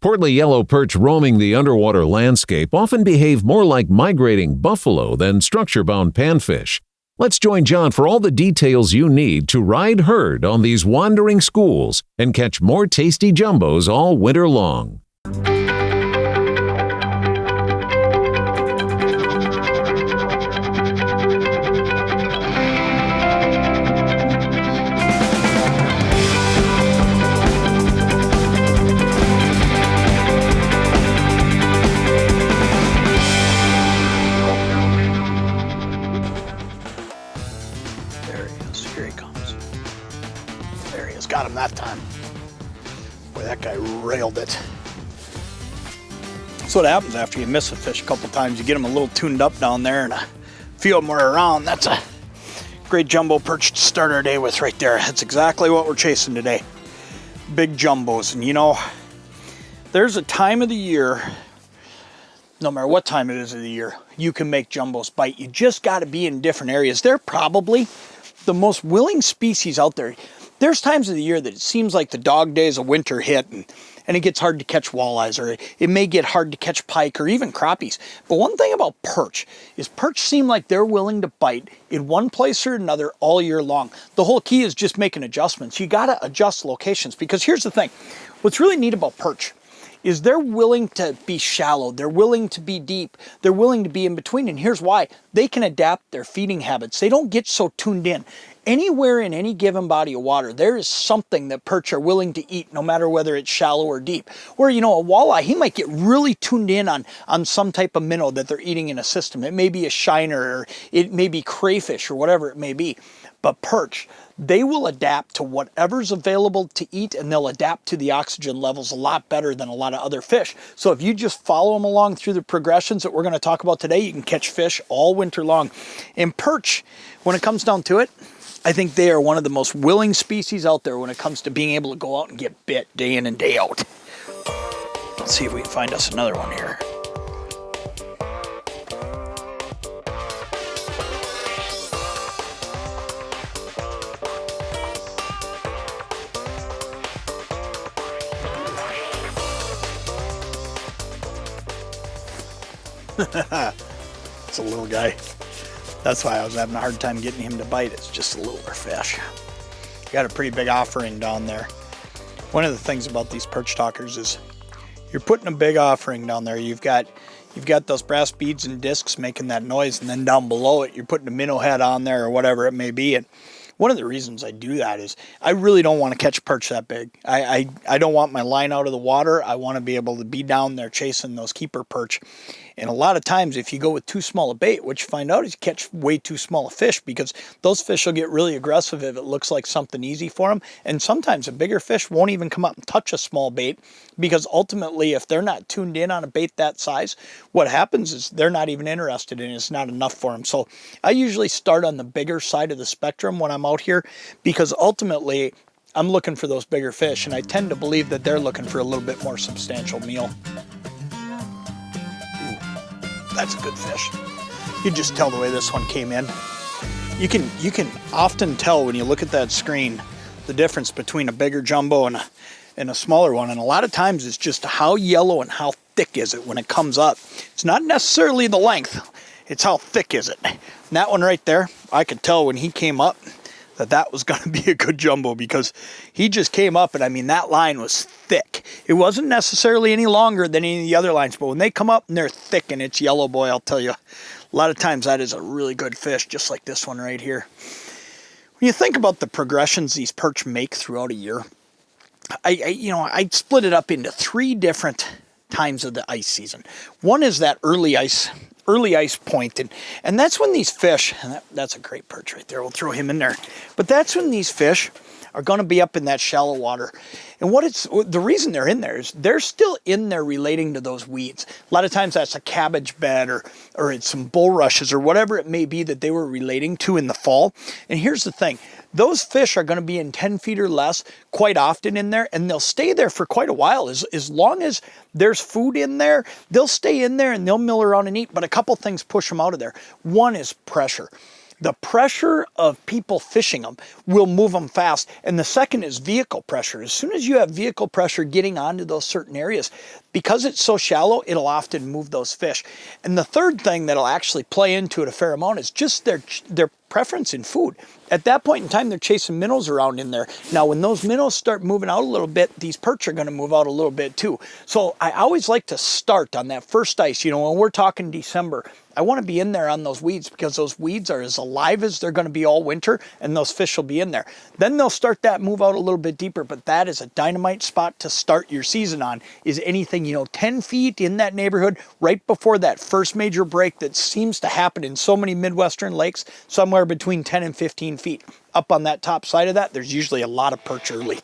Portly yellow perch roaming the underwater landscape often behave more like migrating buffalo than structure-bound panfish. Let's join Jon for all the details you need to ride herd on these wandering schools and catch more tasty jumbos all winter long. Got him that time. Boy, that guy railed it. That's what happens after you miss a fish a couple times. You get them a little tuned up down there and a few of them are around. That's a great jumbo perch to start our day with right there. That's exactly what we're chasing today. Big jumbos. And you know, there's a time of the year, no matter what time it is of the year, you can make jumbos bite. You just got to be in different areas. They're probably the most willing species out there. There's times of the year that it seems like the dog days of winter hit and it gets hard to catch walleyes, or it may get hard to catch pike or even crappies. But one thing about perch is perch seem like they're willing to bite in one place or another all year long. The whole key is just making adjustments. You got to adjust locations, because here's the thing. What's really neat about perch is they're willing to be shallow, they're willing to be deep, they're willing to be in between, and here's why. They can adapt their feeding habits. They don't get so tuned in. Anywhere in any given body of water, there is something that perch are willing to eat, no matter whether it's shallow or deep. Where, you know, a walleye, he might get really tuned in on some type of minnow that they're eating in a system. It may be a shiner, or it may be crayfish, or whatever it may be. But perch, they will adapt to whatever's available to eat, and they'll adapt to the oxygen levels a lot better than a lot of other fish. So if you just follow them along through the progressions that we're going to talk about today, you can catch fish all winter long. And perch, when it comes down to it, I think they are one of the most willing species out there when it comes to being able to go out and get bit day in and day out. Let's see if we can find us another one here. It's a little guy. That's why I was having a hard time getting him to bite. It's just a littler fish. Got a pretty big offering down there. One of the things about these perch talkers is you're putting a big offering down there. You've got those brass beads and discs making that noise, and then down below it, you're putting a minnow head on there or whatever it may be. And one of the reasons I do that is I really don't want to catch perch that big. I don't want my line out of the water. I want to be able to be down there chasing those keeper perch. And a lot of times if you go with too small a bait, what you find out is you catch way too small a fish, because those fish will get really aggressive if it looks like something easy for them. And sometimes a bigger fish won't even come up and touch a small bait, because ultimately if they're not tuned in on a bait that size, what happens is they're not even interested in it. It's not enough for them. So I usually start on the bigger side of the spectrum when I'm out here, because ultimately I'm looking for those bigger fish, and I tend to believe that they're looking for a little bit more substantial meal. That's a good fish. You just tell the way this one came in. You can often tell when you look at that screen the difference between a bigger jumbo and a smaller one. And a lot of times it's just how yellow and how thick is it when it comes up. It's not necessarily the length, it's how thick is it. And that one right there, I could tell when he came up that was going to be a good jumbo, because he just came up, and I mean, that line was thick. It wasn't necessarily any longer than any of the other lines, but when they come up and they're thick and it's yellow, boy, I'll tell you, a lot of times that is a really good fish, just like this one right here. When you think about the progressions these perch make throughout a year, I split it up into 3 different times of the ice season. One is that early ice point, and that's when these fish, and that's a great perch right there, we'll throw him in there, but that's when these fish are going to be up in that shallow water. And the reason they're in there is they're still in there relating to those weeds. A lot of times that's a cabbage bed or it's some bulrushes or whatever it may be that they were relating to in the fall. And here's the thing, those fish are going to be in 10 feet or less quite often in there, and they'll stay there for quite a while. As long as there's food in there, they'll stay in there and they'll mill around and eat. But a couple things push them out of there. One is pressure. The pressure of people fishing them will move them fast. And the second is vehicle pressure. As soon as you have vehicle pressure getting onto those certain areas, because it's so shallow, it'll often move those fish. And the third thing that'll actually play into it a fair amount is just their preference in food. At that point in time, they're chasing minnows around in there. Now, when those minnows start moving out a little bit, these perch are going to move out a little bit too. So I always like to start on that first ice. You know, when we're talking December, I want to be in there on those weeds because those weeds are as alive as they're going to be all winter, and those fish will be in there. Then they'll start that move out a little bit deeper, but that is a dynamite spot to start your season on, is anything, you know, 10 feet in that neighborhood right before that first major break that seems to happen in so many Midwestern lakes, somewhere between 10 and 15 feet. Up on that top side of that, there's usually a lot of perch early.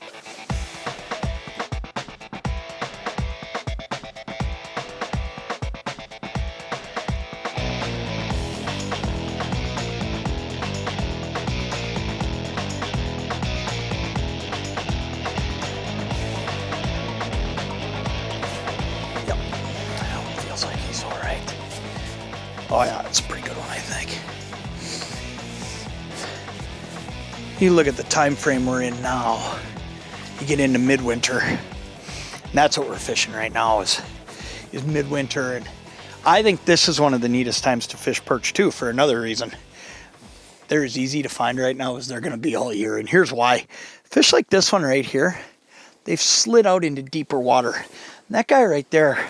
Oh yeah, it's a pretty good one, I think. You look at the time frame we're in now, you get into midwinter, and that's what we're fishing right now is midwinter. And I think this is one of the neatest times to fish perch too, for another reason. They're as easy to find right now as they're going to be all year, and here's why. Fish like this one right here, they've slid out into deeper water. And that guy right there,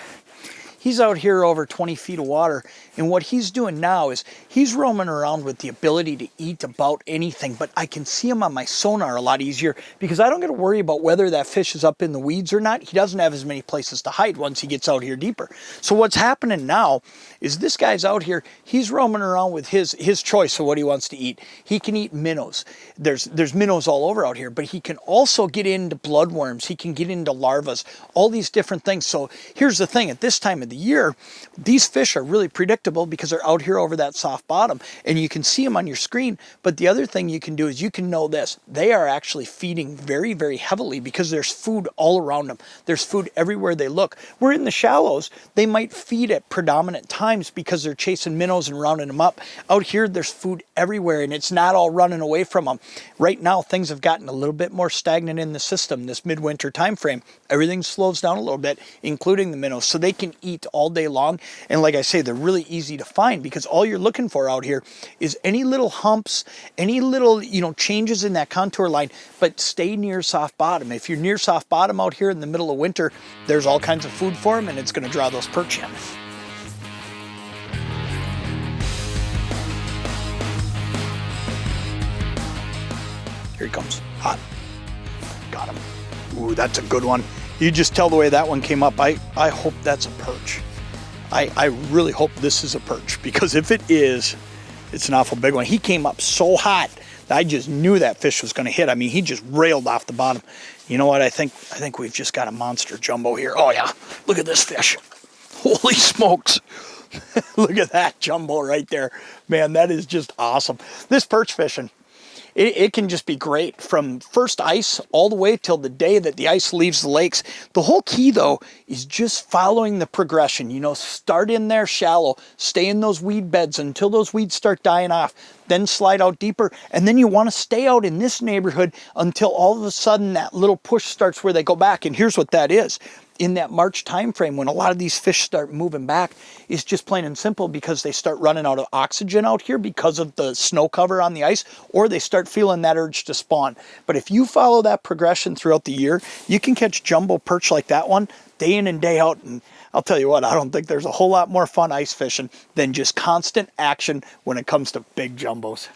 he's out here over 20 feet of water, and what he's doing now is he's roaming around with the ability to eat about anything, but I can see him on my sonar a lot easier because I don't got to worry about whether that fish is up in the weeds or not. He doesn't have as many places to hide once he gets out here deeper. So what's happening now is this guy's out here, he's roaming around with his choice of what he wants to eat. He can eat minnows. There's minnows all over out here, but he can also get into bloodworms. He can get into larvas, all these different things. So here's the thing, at this time of the year, these fish are really predictable because they're out here over that soft bottom, and you can see them on your screen. But the other thing you can do is you can know this. They are actually feeding very, very heavily because there's food all around them. There's food everywhere they look. We're in the shallows. They might feed at predominant times because they're chasing minnows and rounding them up. Out here, there's food everywhere, and it's not all running away from them. Right now, things have gotten a little bit more stagnant in the system, this midwinter time frame. Everything slows down a little bit, including the minnows, so they can eat all day long. And like I say, they're really easy to find because all you're looking for out here is any little humps, any little, you know, changes in that contour line, but stay near soft bottom. If you're near soft bottom out here in the middle of winter, there's all kinds of food for them, and it's going to draw those perch in. Here he comes, hot. Got him. Ooh, that's a good one. You just tell the way that one came up. I hope that's a perch. I really hope this is a perch, because if it is, it's an awful big one. He came up so hot that I just knew that fish was going to hit. I mean, he just railed off the bottom. You know what? I think we've just got a monster jumbo here. Oh yeah, look at this fish. Holy smokes. Look at that jumbo right there. Man, that is just awesome. This perch fishing, it can just be great from first ice all the way till the day that the ice leaves the lakes. The whole key, though, is just following the progression. You know, start in there shallow, stay in those weed beds until those weeds start dying off, then slide out deeper, and then you want to stay out in this neighborhood until all of a sudden that little push starts where they go back. And here's what that is. In that March time frame, when a lot of these fish start moving back, is just plain and simple because they start running out of oxygen out here because of the snow cover on the ice, or they start feeling that urge to spawn. But if you follow that progression throughout the year, you can catch jumbo perch like that one day in and day out. And I'll tell you what, I don't think there's a whole lot more fun ice fishing than just constant action when it comes to big jumbos.